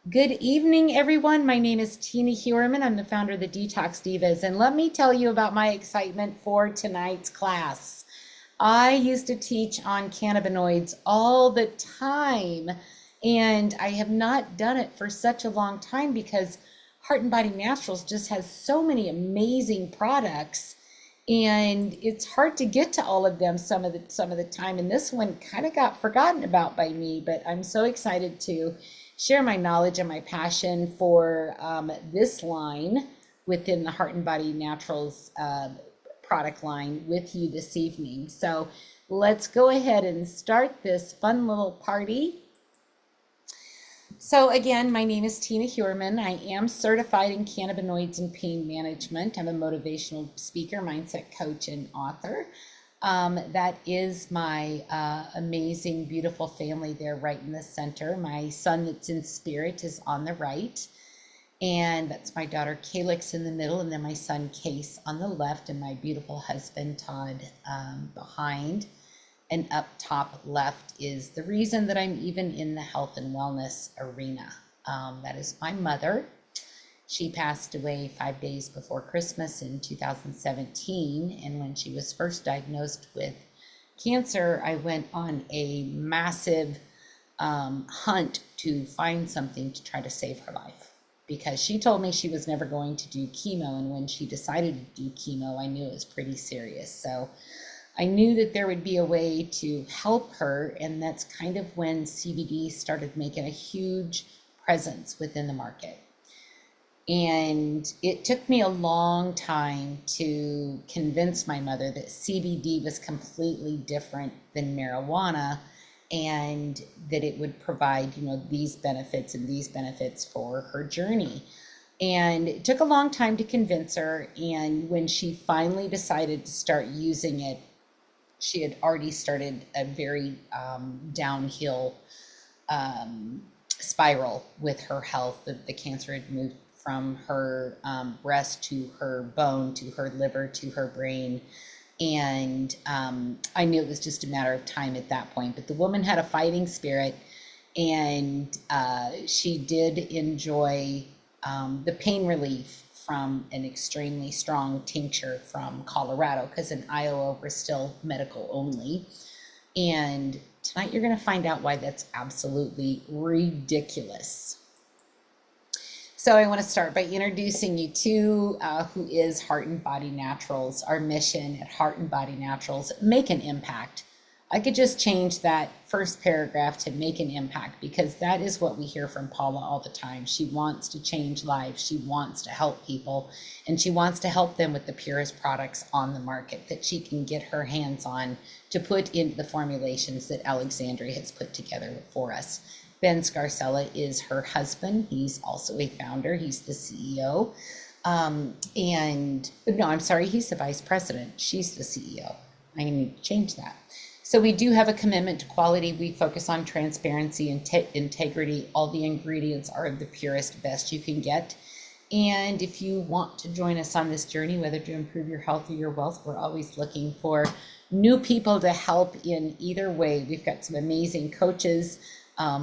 Good evening, everyone. My name is Tina Heuermann. I'm the founder of the Detox Divas, and let me tell you about my excitement for tonight's class. I used to teach on cannabinoids all the time, and I have not done it for such a long time because Heart and Body Naturals just has so many amazing products, and it's hard to get to all of them some of the time. And this one kind of got forgotten about by me, but I'm so excited to share my knowledge and my passion for this line within the Heart and Body Naturals product line with you this evening. So let's go ahead and start this fun little party. So again, my name is Tina Heuermann. I am certified in cannabinoids and pain management. I'm a motivational speaker, mindset coach, and author. That is my amazing, beautiful family there right in the center. My son that's in spirit is on the right. And that's my daughter Calyx in the middle, and then my son Case on the left, and my beautiful husband Todd behind. And up top left is the reason that I'm even in the health and wellness arena. That is my mother. She passed away 5 days before Christmas in 2017. And when she was first diagnosed with cancer, I went on a massive hunt to find something to try to save her life, because she told me she was never going to do chemo. And when she decided to do chemo, I knew it was pretty serious. So I knew that there would be a way to help her. And that's kind of when CBD started making a huge presence within the market. And it took me a long time to convince my mother that CBD was completely different than marijuana, and that it would provide, these benefits and these benefits for her journey. And it took a long time to convince her. And when she finally decided to start using it, she had already started a very downhill spiral with her health. The cancer had moved from her breast to her bone, to her liver, to her brain. And I knew it was just a matter of time at that point. But the woman had a fighting spirit, and she did enjoy the pain relief from an extremely strong tincture from Colorado, because in Iowa we're still medical only. And tonight you're going to find out why that's absolutely ridiculous. So I want to start by introducing you to who is Heart and Body Naturals. Our mission at Heart and Body Naturals: make an impact. I could just change that first paragraph to make an impact, because that is what we hear from Paula all the time. She wants to change lives. She wants to help people, and she wants to help them with the purest products on the market that she can get her hands on to put into the formulations that Alexandria has put together for us. Ben Scarcella is her husband. He's also a founder. He's the CEO. He's the vice president. She's the CEO. I need to change that. So we do have a commitment to quality. We focus on transparency and integrity. All the ingredients are the purest, best you can get. And if you want to join us on this journey, whether to improve your health or your wealth, we're always looking for new people to help in either way. We've got some amazing coaches,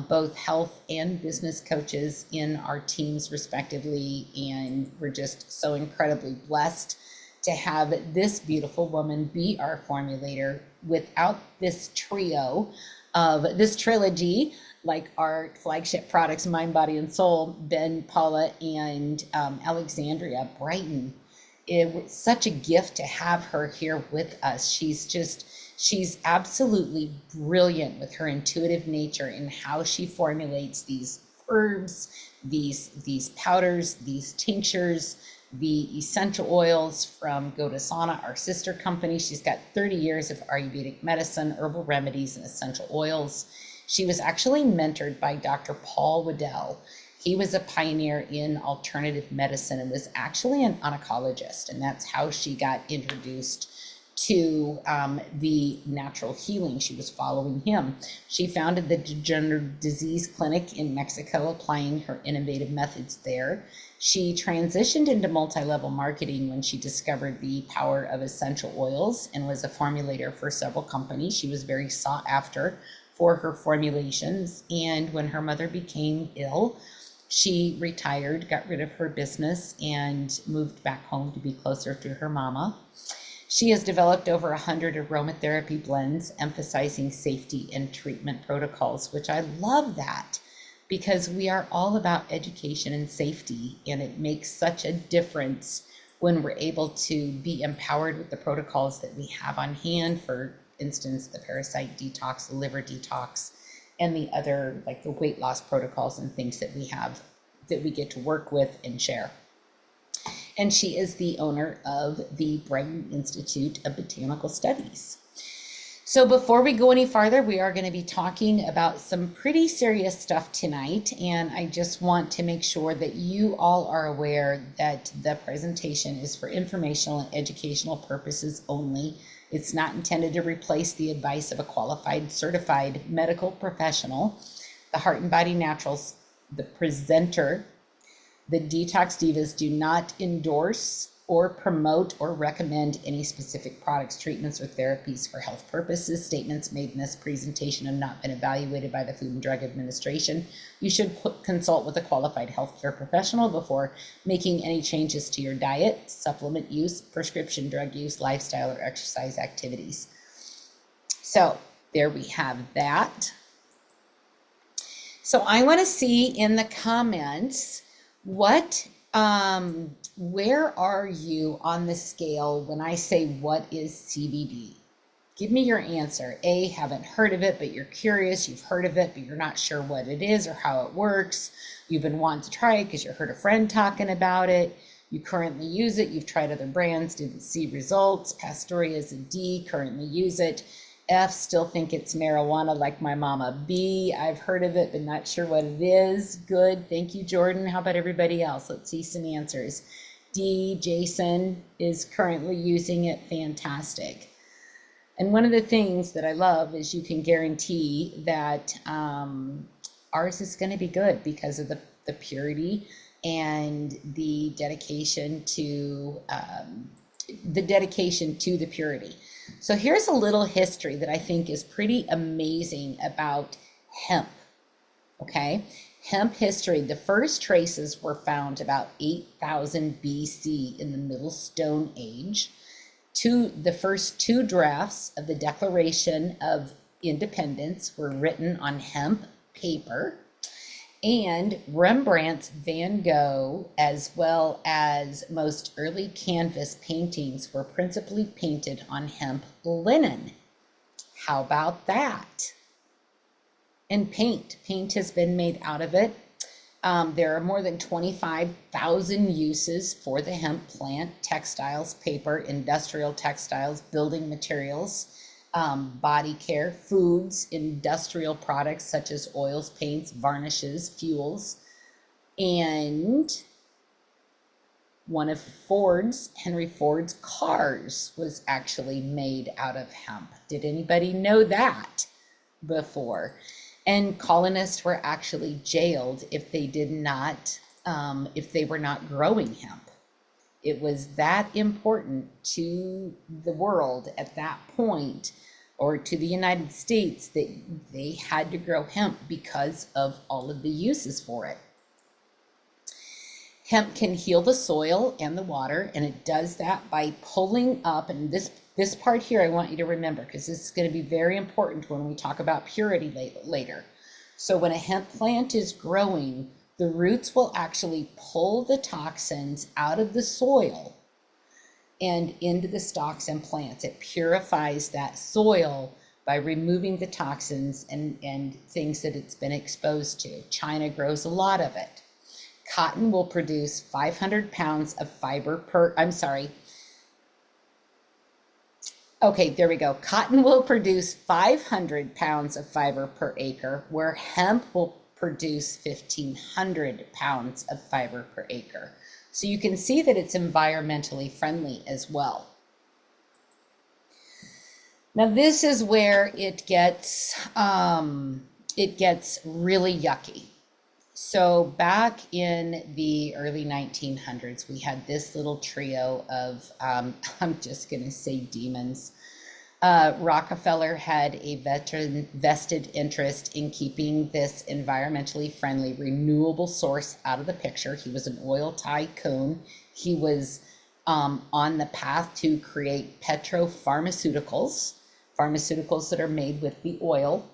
both health and business coaches in our teams respectively. And we're just so incredibly blessed to have this beautiful woman be our formulator. Without this trio of this trilogy, like our flagship products, Mind, Body, and Soul, Ben, Paula, and Alexandria Brighton, it was such a gift to have her here with us. She's absolutely brilliant with her intuitive nature in how she formulates these herbs, these powders, these tinctures, the essential oils from Godasana, our sister company. She's got 30 years of Ayurvedic medicine, herbal remedies, and essential oils. She was actually mentored by Dr. Paul Waddell. He was a pioneer in alternative medicine and was actually an oncologist, and that's how she got introduced to the natural healing. She was following him. She founded the Degenerative Disease Clinic in Mexico, applying her innovative methods there. She transitioned into multi-level marketing when she discovered the power of essential oils and was a formulator for several companies. She was very sought after for her formulations. And when her mother became ill, She retired, got rid of her business, and moved back home to be closer to her mama. She has developed over 100 aromatherapy blends, emphasizing safety and treatment protocols, which I love that because we are all about education and safety, and it makes such a difference when we're able to be empowered with the protocols that we have on hand. For instance, the parasite detox, the liver detox, and the other, like the weight loss protocols and things that we have that we get to work with and share. And she is the owner of the Brighton Institute of Botanical Studies. So before we go any farther, we are going to be talking about some pretty serious stuff tonight. And I just want to make sure that you all are aware that the presentation is for informational and educational purposes only. It's not intended to replace the advice of a qualified, certified medical professional. The Heart and Body Naturals, the presenter, the Detox Divas do not endorse or promote or recommend any specific products, treatments, or therapies for health purposes. Statements made in this presentation have not been evaluated by the Food and Drug Administration. You should consult with a qualified healthcare professional before making any changes to your diet, supplement use, prescription drug use, lifestyle, or exercise activities. So there we have that. So I want to see in the comments where are you on the scale when I say what is CBD? Give me your answer. A, haven't heard of it, but you're curious. You've heard of it, but you're not sure what it is or how it works. You've been wanting to try it because you heard a friend talking about it. You currently use it. You've tried other brands, didn't see results. Pastoria is a D, currently use it. F, still think it's marijuana like my mama. B, I've heard of it, but not sure what it is. Good, thank you, Jordan. How about everybody else? Let's see some answers. D, Jason is currently using it. Fantastic. And one of the things that I love is you can guarantee that ours is going to be good because of the purity and the dedication to the purity. So here's a little history that I think is pretty amazing about hemp. Okay, hemp history. The first traces were found about 8,000 BC in the Middle Stone Age. The first two drafts of the Declaration of Independence were written on hemp paper. And Rembrandt's Van Gogh, as well as most early canvas paintings, were principally painted on hemp linen. How about that? And paint has been made out of it. There are more than 25,000 uses for the hemp plant: textiles, paper, industrial textiles, building materials, body care, foods, industrial products such as oils, paints, varnishes, fuels. And one of Henry Ford's cars was actually made out of hemp. Did anybody know that before? And colonists were actually jailed if they were not growing hemp. It was that important to the world at that point, or to the United States, that they had to grow hemp because of all of the uses for it. Hemp can heal the soil and the water, and it does that by pulling up, and this part here I want you to remember, because this is going to be very important when we talk about purity later. So when a hemp plant is growing, the roots will actually pull the toxins out of the soil and into the stalks and plants. It purifies that soil by removing the toxins and things that it's been exposed to. China grows a lot of it. Cotton will produce 500 pounds of fiber Cotton will produce 500 pounds of fiber per acre, where hemp will produce 1,500 pounds of fiber per acre. So you can see that it's environmentally friendly as well. Now this is where it gets really yucky. So back in the early 1900s, we had this little trio of, I'm just going to say demons. Rockefeller had a vested interest in keeping this environmentally friendly, renewable source out of the picture. He was an oil tycoon. He was on the path to create petropharmaceuticals, pharmaceuticals that are made with the oil.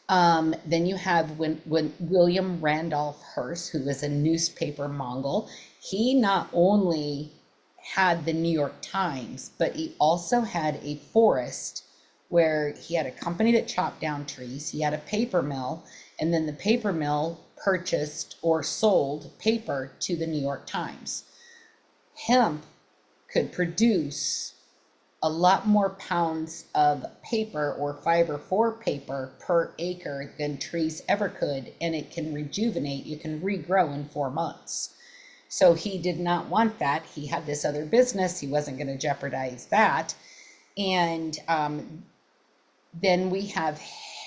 Then you have when William Randolph Hearst, who was a newspaper Mongol. He not only had the New York Times, but he also had a forest where he had a company that chopped down trees. He had a paper mill, and then the paper mill purchased or sold paper to the New York Times. Hemp could produce a lot more pounds of paper or fiber for paper per acre than trees ever could, and it can rejuvenate. You can regrow in 4 months. So he did not want that. He had this other business. He wasn't going to jeopardize that. And then we have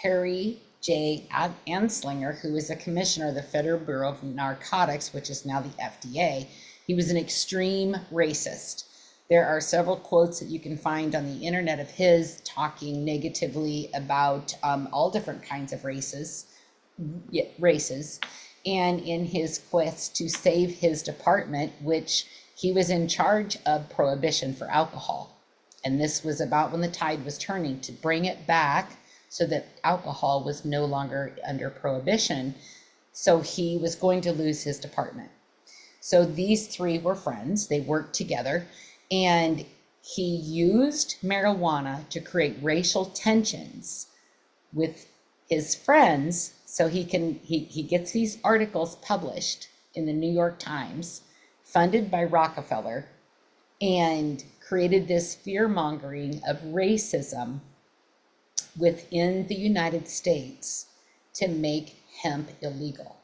Harry J. Anslinger, who is a commissioner of the Federal Bureau of Narcotics, which is now the FDA. He was an extreme racist. There are several quotes that you can find on the internet of his talking negatively about all different kinds of races. And in his quest to save his department, which he was in charge of prohibition for alcohol. And this was about when the tide was turning to bring it back so that alcohol was no longer under prohibition. So he was going to lose his department. So these three were friends. They worked together, and he used marijuana to create racial tensions with his friends. So he gets these articles published in the New York Times, funded by Rockefeller, and created this fear-mongering of racism within the United States to make hemp illegal.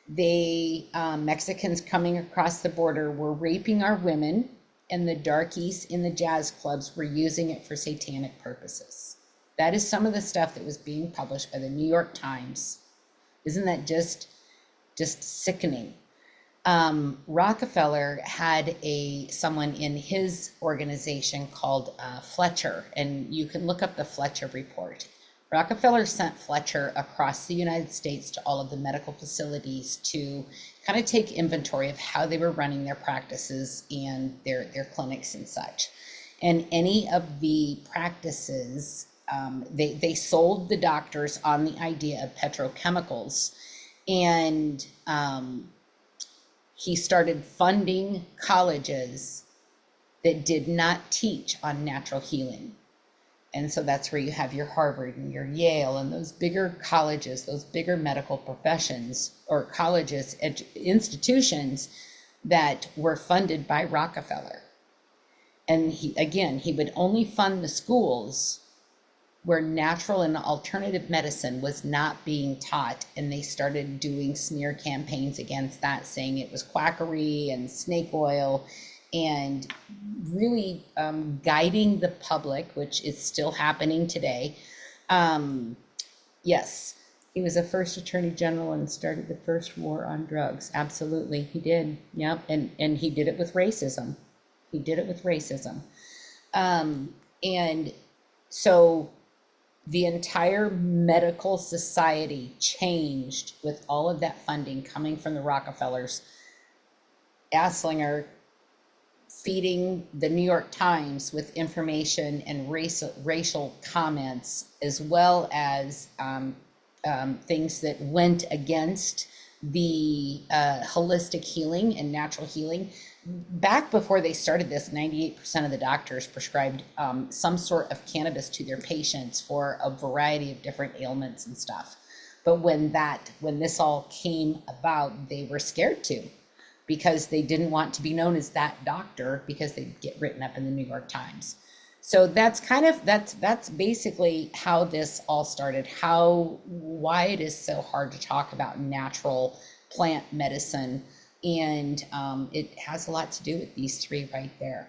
Mexicans coming across the border were raping our women, and the darkies in the jazz clubs were using it for satanic purposes. That is some of the stuff that was being published by the New York Times. Isn't that just sickening? Rockefeller had someone in his organization called Fletcher, and you can look up the Fletcher report. Rockefeller sent Fletcher across the United States to all of the medical facilities to kind of take inventory of how they were running their practices and their clinics and such. And any of the practices, they sold the doctors on the idea of petrochemicals, and he started funding colleges that did not teach on natural healing. And so that's where you have your Harvard and your Yale and those bigger colleges, those bigger medical professions or colleges, institutions that were funded by Rockefeller. And he would only fund the schools where natural and alternative medicine was not being taught. And they started doing smear campaigns against that, saying it was quackery and snake oil, and really guiding the public, which is still happening today. Yes, he was a first attorney general and started the first war on drugs. Absolutely, he did. Yep, and he did it with racism. He did it with racism. And so the entire medical society changed with all of that funding coming from the Rockefellers. Anslinger feeding the New York Times with information and racial comments, as well as things that went against the holistic healing and natural healing. Back before they started this, 98% of the doctors prescribed some sort of cannabis to their patients for a variety of different ailments and stuff. But when this all came about, they were scared to, because they didn't want to be known as that doctor, because they'd get written up in the New York Times. So that's basically how this all started, why it is so hard to talk about natural plant medicine. And it has a lot to do with these three right there.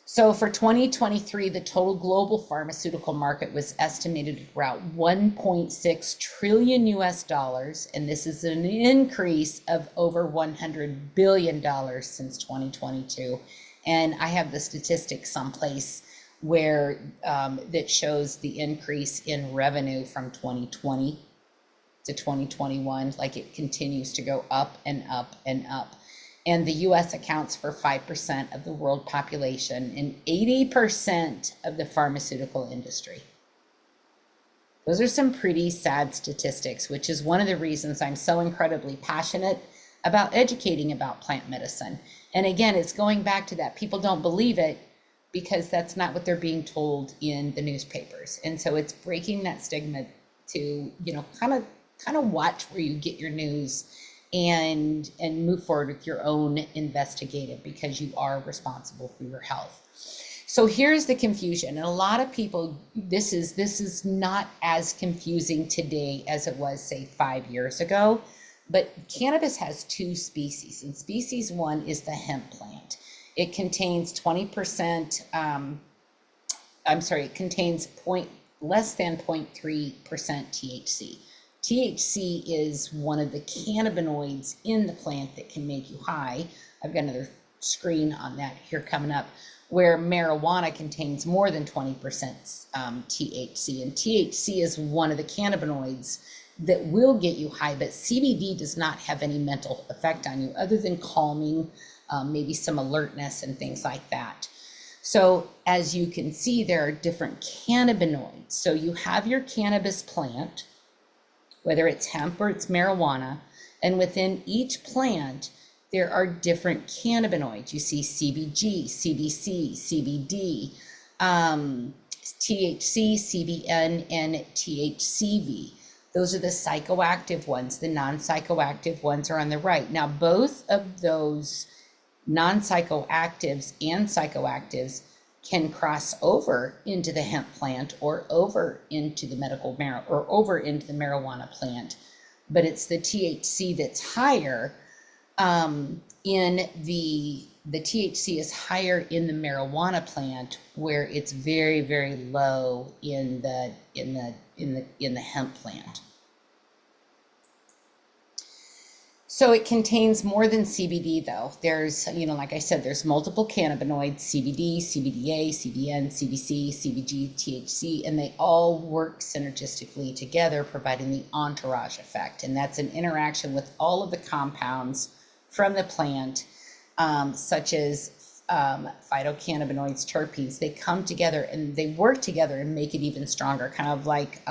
So for 2023, the total global pharmaceutical market was estimated at around 1.6 trillion US dollars, and this is an increase of over $100 billion since 2022. And I have the statistics someplace where that shows the increase in revenue from 2020 to 2021. Like, it continues to go up and up and up. And the US accounts for 5% of the world population and 80% of the pharmaceutical industry. Those are some pretty sad statistics, which is one of the reasons I'm so incredibly passionate about educating about plant medicine. And again, it's going back to that. People don't believe it because that's not what they're being told in the newspapers. And so it's breaking that stigma to, kind of watch where you get your news and move forward with your own investigative, because you are responsible for your health. So here's the confusion. And a lot of people, this is not as confusing today as it was, say, 5 years ago. But cannabis has two species, and species one is the hemp plant. It contains 20%, it contains less than 0.3% THC. THC is one of the cannabinoids in the plant that can make you high. I've got another screen on that here coming up, where marijuana contains more than 20% THC. And THC is one of the cannabinoids that will get you high, but CBD does not have any mental effect on you other than calming, maybe some alertness and things like that. So as you can see, there are different cannabinoids. So you have your cannabis plant, whether it's hemp or it's marijuana, and within each plant, there are different cannabinoids. You see CBG, CBC, CBD, THC, CBN, and THCV. Those are the psychoactive ones. The non-psychoactive ones are on the right. Now, both of those non-psychoactives and psychoactives can cross over into the hemp plant or over into the over into the marijuana plant, but it's the THC that's higher. In the THC is higher in the marijuana plant, where it's very, very low in the hemp plant. So it contains more than CBD, though. There's, like I said, there's multiple cannabinoids: CBD, CBDA, CBN, CBC, CBG, THC, and they all work synergistically together, providing the entourage effect. And that's an interaction with all of the compounds from the plant, such as phytocannabinoids, terpenes. They come together and they work together and make it even stronger, kind of like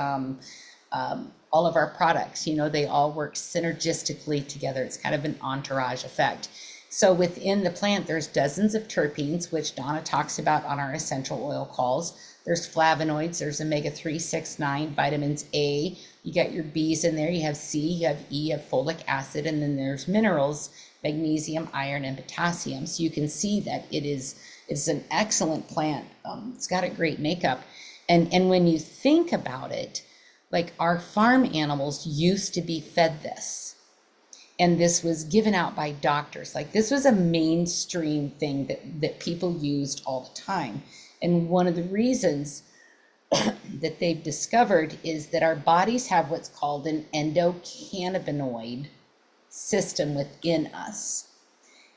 all of our products. They all work synergistically together. It's kind of an entourage effect. So within the plant, there's dozens of terpenes, which Donna talks about on our essential oil calls. There's flavonoids, there's omega-3, 6, 9, vitamins A. You got your B's in there, you have C, you have E, you have folic acid, and then there's minerals, magnesium, iron, and potassium. So you can see that it's an excellent plant. It's got a great makeup. And when you think about it, like, our farm animals used to be fed this. And this was given out by doctors. Like, this was a mainstream thing that people used all the time. And one of the reasons that they've discovered is that our bodies have what's called an endocannabinoid system within us.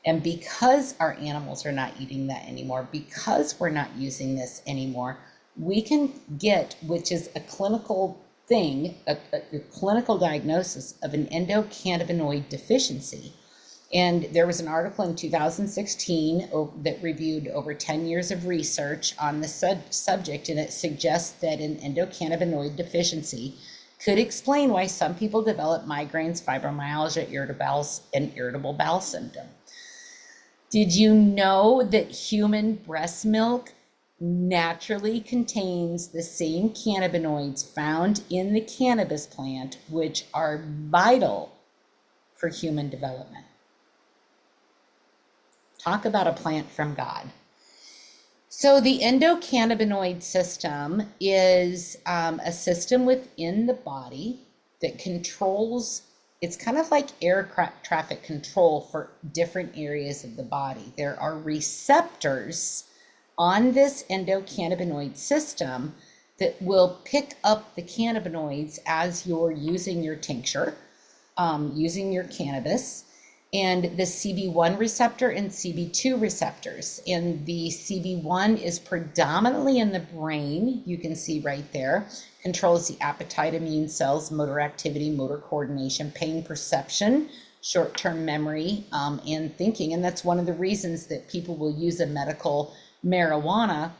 And because our animals are not eating that anymore, because we're not using this anymore, we can get, which is a clinical thing, a clinical diagnosis of an endocannabinoid deficiency. And there was an article in 2016 that reviewed over 10 years of research on the subject, and it suggests that an endocannabinoid deficiency could explain why some people develop migraines, fibromyalgia, irritable bowel syndrome. Did you know that human breast milk naturally contains the same cannabinoids found in the cannabis plant, which are vital for human development? Talk about a plant from God. So the endocannabinoid system is a system within the body that controls, it's kind of like air traffic control for different areas of the body. There are receptors on this endocannabinoid system that will pick up the cannabinoids as you're using your tincture, using your cannabis, and the CB1 receptor and CB2 receptors. And the CB1 is predominantly in the brain. You can see right there, controls the appetite, immune cells, motor activity, motor coordination, pain perception, short-term memory, and thinking. And that's one of the reasons that people will use a medical marijuana,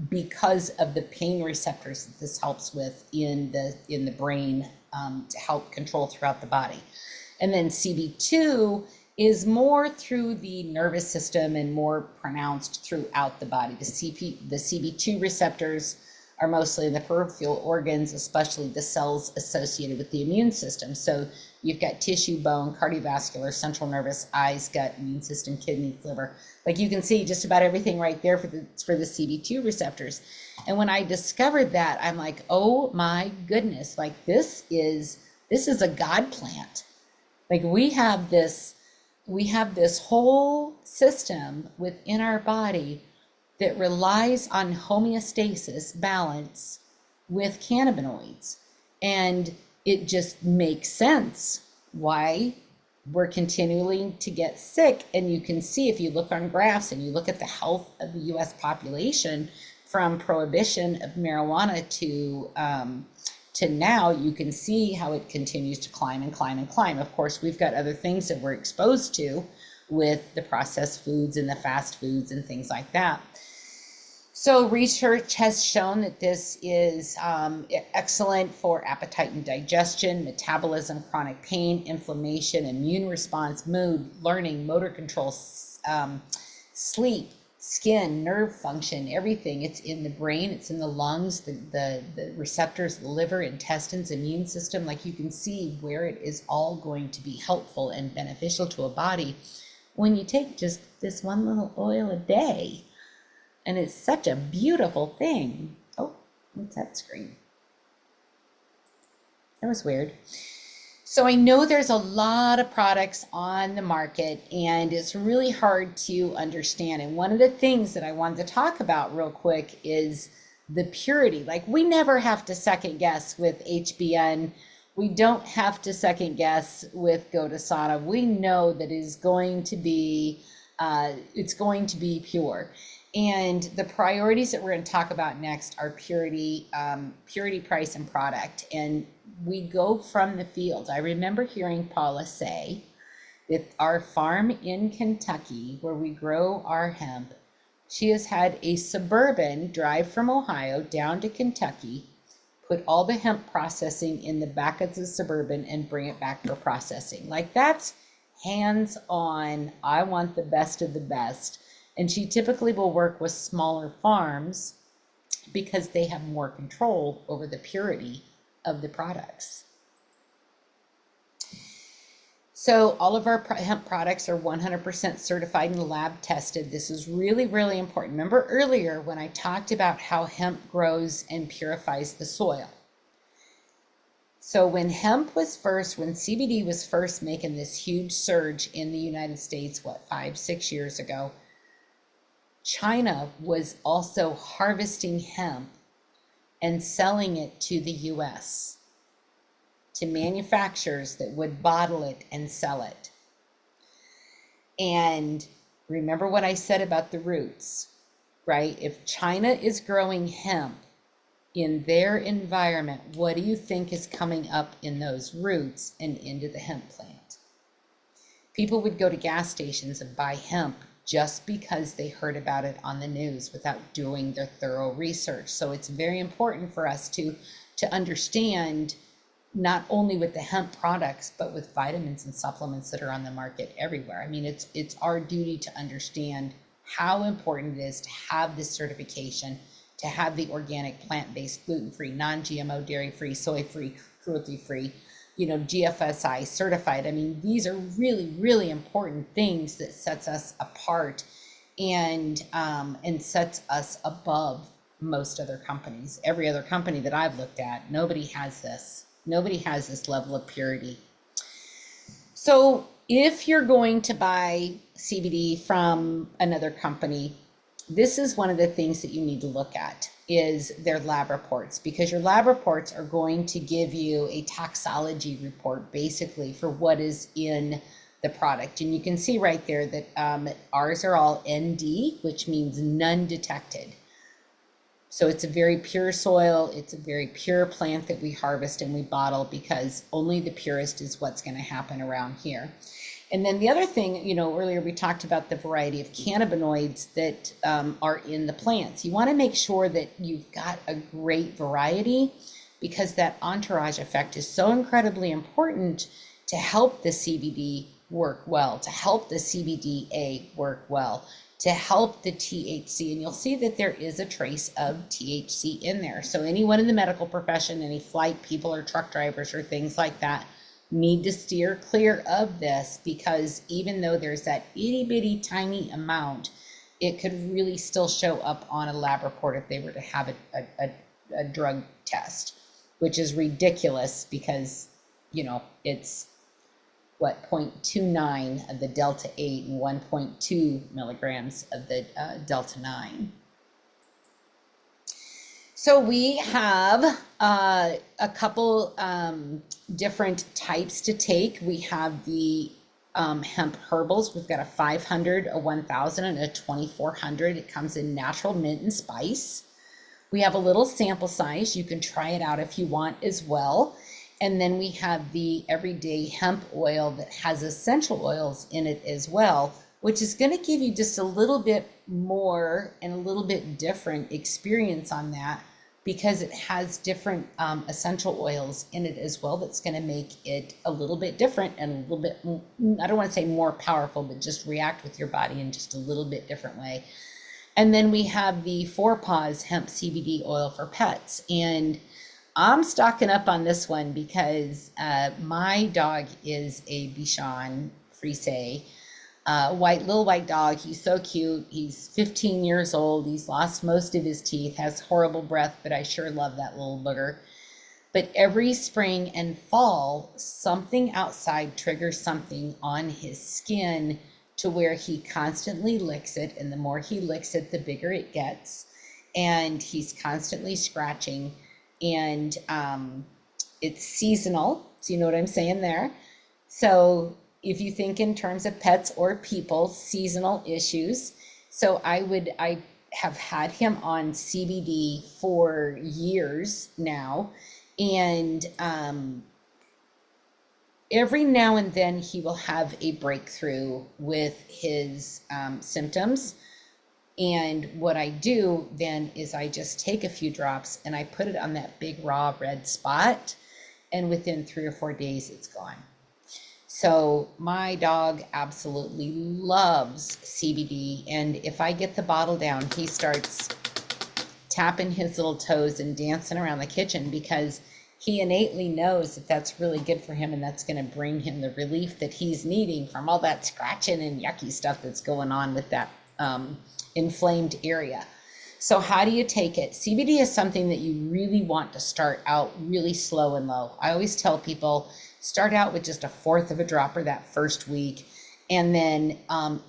because of the pain receptors that this helps with in the brain, to help control throughout the body. And then CB2 is more through the nervous system and more pronounced throughout the body. The CB2 receptors are mostly in the peripheral organs, especially the cells associated with the immune system. So you've got tissue, bone, cardiovascular, central nervous, eyes, gut, immune system, kidney, liver. Like you can see just about everything right there for the CB2 receptors. And when I discovered that, I'm like, oh my goodness, like this is a God plant. Like we have this whole system within our body that relies on homeostasis, balance with cannabinoids. And it just makes sense why we're continuing to get sick. And you can see if you look on graphs and you look at the health of the US population from prohibition of marijuana to now, you can see how it continues to climb and climb and climb. Of course, we've got other things that we're exposed to with the processed foods and the fast foods and things like that. So research has shown that this is excellent for appetite and digestion, metabolism, chronic pain, inflammation, immune response, mood, learning, motor control, sleep, skin, nerve function, everything. It's in the brain, it's in the lungs, the receptors, the liver, intestines, immune system. Like you can see where it is all going to be helpful and beneficial to a body when you take just this one little oil a day. And it's such a beautiful thing. Oh, what's that screen? That was weird. So I know there's a lot of products on the market and it's really hard to understand. And one of the things that I wanted to talk about real quick is the purity. Like we never have to second guess with HBN. We don't have to second guess with Godasana. We know that it's going to be pure. And the priorities that we're going to talk about next are purity, price, and product. And we go from the field. I remember hearing Paula say that our farm in Kentucky, where we grow our hemp, she has had a Suburban drive from Ohio down to Kentucky, put all the hemp processing in the back of the Suburban and bring it back for processing. Like that's hands-on. I want the best of the best. And she typically will work with smaller farms because they have more control over the purity of the products. So all of our hemp products are 100% certified and lab tested. This is really, really important. Remember earlier when I talked about how hemp grows and purifies the soil. So when CBD was first making this huge surge in the United States, 5-6 years ago, China was also harvesting hemp and selling it to the US, to manufacturers that would bottle it and sell it. And remember what I said about the roots, right? If China is growing hemp in their environment, what do you think is coming up in those roots and into the hemp plant? People would go to gas stations and buy hemp just because they heard about it on the news without doing their thorough research. So it's very important for us to understand, not only with the hemp products, but with vitamins and supplements that are on the market everywhere. I mean, it's our duty to understand how important it is to have this certification, to have the organic, plant-based, gluten-free, non-GMO, dairy-free, soy-free, cruelty-free, GFSI certified. I mean, these are really, really important things that sets us apart and sets us above most other companies. Every other company that I've looked at, nobody has this. Nobody has this level of purity. So if you're going to buy CBD from another company, this is one of the things that you need to look at is their lab reports, because your lab reports are going to give you a toxology report basically for what is in the product. And you can see right there that ours are all ND, which means none detected. So it's a very pure soil. It's a very pure plant that we harvest and we bottle, because only the purest is what's going to happen around here. And then the other thing, you know, earlier we talked about the variety of cannabinoids that are in the plants. You want to make sure that you've got a great variety, because that entourage effect is so incredibly important to help the CBD work well, to help the CBDA work well, to help the THC. And you'll see that there is a trace of THC in there. So anyone in the medical profession, any flight people or truck drivers or things like that, need to steer clear of this, because even though there's that itty bitty tiny amount, it could really still show up on a lab report if they were to have a drug test, which is ridiculous, because, you know, it's what, 0.29 of the delta 8 and 1.2 milligrams of the delta 9. So we have a couple different types to take. We have the hemp herbals. We've got a 500, a 1000, and a 2400. It comes in natural mint and spice. We have a little sample size. You can try it out if you want as well. And then we have the everyday hemp oil that has essential oils in it as well, which is going to give you just a little bit more and a little bit different experience on that, because it has different essential oils in it as well. That's going to make it a little bit different and a little bit, I don't want to say more powerful, but just react with your body in just a little bit different way. And then we have the 4Paws hemp CBD oil for pets. And I'm stocking up on this one because my dog is a Bichon Frise, little white dog. He's so cute. He's 15 years old. He's lost most of his teeth, has horrible breath, but I sure love that little booger. But every spring and fall, something outside triggers something on his skin to where he constantly licks it. And the more he licks it, the bigger it gets. And he's constantly scratching. And it's seasonal. So you know what I'm saying there? So if you think in terms of pets or people, seasonal issues. So I have had him on CBD for years now. And every now and then he will have a breakthrough with his symptoms. And what I do then is I just take a few drops and I put it on that big raw red spot. And within 3 or 4 days, it's gone. So my dog absolutely loves CBD. And if I get the bottle down, he starts tapping his little toes and dancing around the kitchen, because he innately knows that that's really good for him. And that's going to bring him the relief that he's needing from all that scratching and yucky stuff that's going on with that inflamed area. So how do you take it? CBD is something that you really want to start out really slow and low. I always tell people, start out with just 1/4 of a dropper that first week, and then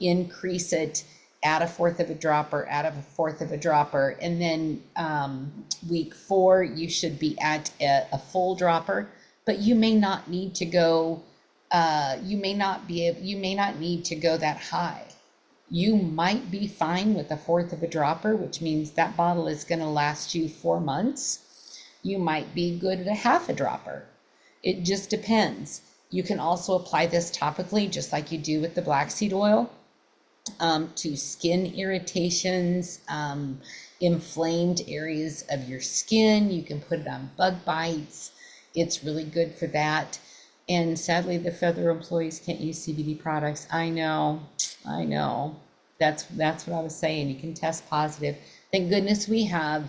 increase it, add 1/4 of a dropper, add a 1/4 of a dropper, and then week 4 you should be at a full dropper. But you may not need to go. You may not need to go that high. You might be fine with 1/4 of a dropper, which means that bottle is going to last you 4 months. You might be good at 1/2 a dropper. It just depends. You can also apply this topically, just like you do with the black seed oil, to skin irritations, inflamed areas of your skin. You can put it on bug bites. It's really good for that. And sadly, the federal employees can't use CBD products. I know. That's what I was saying. You can test positive. Thank goodness we have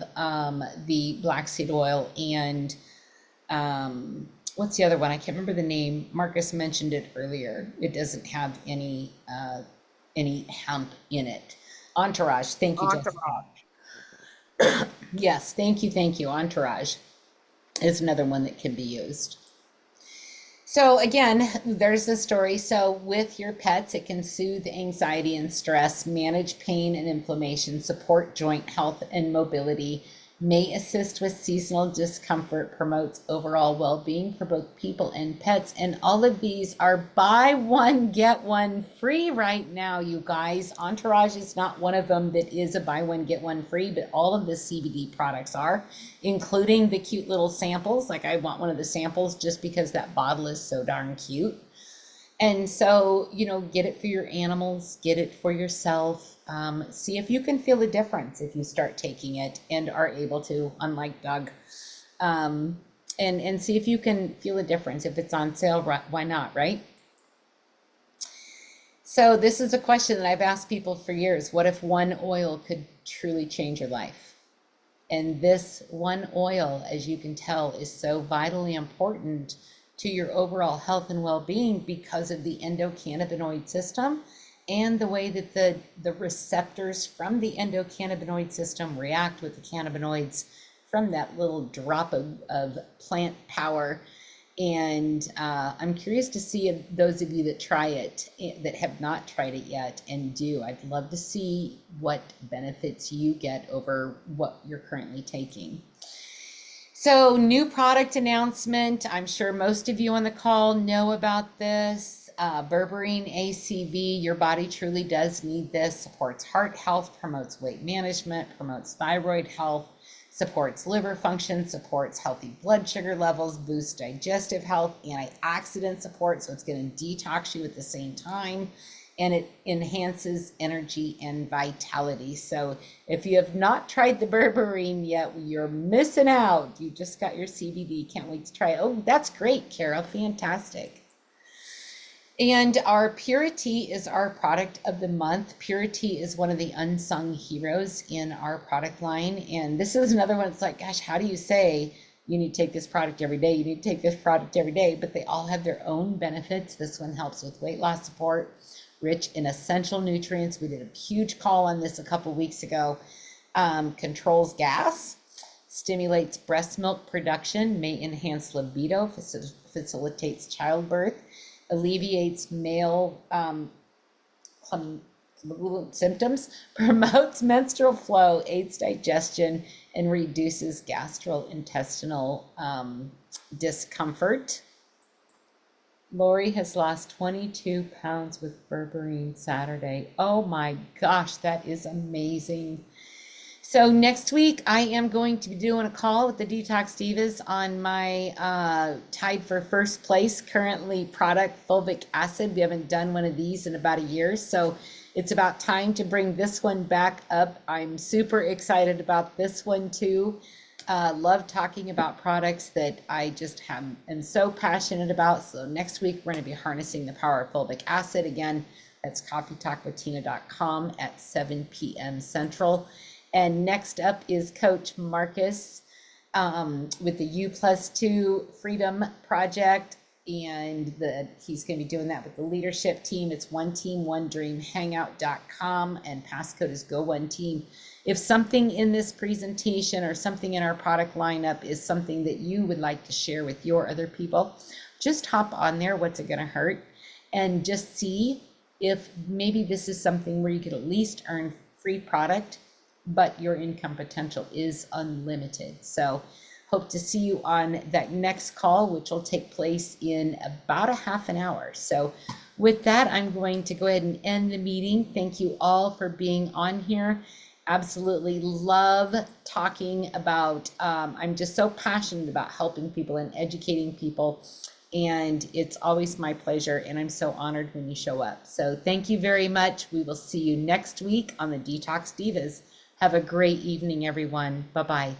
the black seed oil and what's the other one? I can't remember the name. Marcus mentioned it earlier. It doesn't have any hemp in it. Entourage. Thank you, Jessica. Yes, thank you. Entourage is another one that can be used. So again, there's the story. So with your pets, it can soothe anxiety and stress, manage pain and inflammation, support joint health and mobility, may assist with seasonal discomfort, promotes overall well-being for both people and pets. And all of these are buy one, get one free right now, you guys. Entourage is not one of them that is a buy one, get one free, but all of the CBD products are, including the cute little samples. Like I want one of the samples just because that bottle is so darn cute. And so, get it for your animals, get it for yourself. See if you can feel a difference if you start taking it and are able to, unlike Doug. And see if you can feel a difference. If it's on sale, why not, right? So this is a question that I've asked people for years. What if one oil could truly change your life? And this one oil, as you can tell, is so vitally important to your overall health and well-being because of the endocannabinoid system and the way that the receptors from the endocannabinoid system react with the cannabinoids from that little drop of plant power. And I'm curious to see if those of you that try it, that have not tried it yet and do, I'd love to see what benefits you get over what you're currently taking. So new product announcement. I'm sure most of you on the call know about this. Berberine ACV, your body truly does need this. Supports heart health, promotes weight management, promotes thyroid health, supports liver function, supports healthy blood sugar levels, boosts digestive health, antioxidant support, so it's going to detox you at the same time, and it enhances energy and vitality. So if you have not tried the berberine yet, you're missing out. You just got your CBD. Can't wait to try it. Oh, that's great, Kara. Fantastic. And our Purity is our product of the month. Purity is one of the unsung heroes in our product line. And this is another one. It's like, gosh, how do you say you need to take this product every day? You need to take this product every day, but they all have their own benefits. This one helps with weight loss support, rich in essential nutrients. We did a huge call on this a couple weeks ago. Controls gas, stimulates breast milk production, may enhance libido, facilitates childbirth, alleviates male symptoms, promotes menstrual flow, aids digestion, and reduces gastrointestinal discomfort. Lori has lost 22 pounds with berberine Saturday. Oh my gosh, that is amazing. So next week, I am going to be doing a call with the Detox Divas on my tied for first place currently product, fulvic acid. We haven't done one of these in about a year, so it's about time to bring this one back up. I'm super excited about this one too. Love talking about products that I just am so passionate about. So next week, we're going to be harnessing the power of fulvic acid. Again, that's coffeetalkwithtina.com at 7 p.m. Central. And next up is Coach Marcus with the U+2 Freedom Project. And he's going to be doing that with the leadership team. It's One Team, One Dream, hangout.com, and passcode is Go One Team. If something in this presentation or something in our product lineup is something that you would like to share with your other people, just hop on there. What's it going to hurt? And just see if maybe this is something where you could at least earn free product, but your income potential is unlimited. So hope to see you on that next call, which will take place in about a half an hour. So with that, I'm going to go ahead and end the meeting. Thank you all for being on here. Absolutely love talking about, I'm just so passionate about helping people and educating people. And it's always my pleasure. And I'm so honored when you show up. So thank you very much. We will see you next week on the Detox Divas. Have a great evening, everyone. Bye-bye.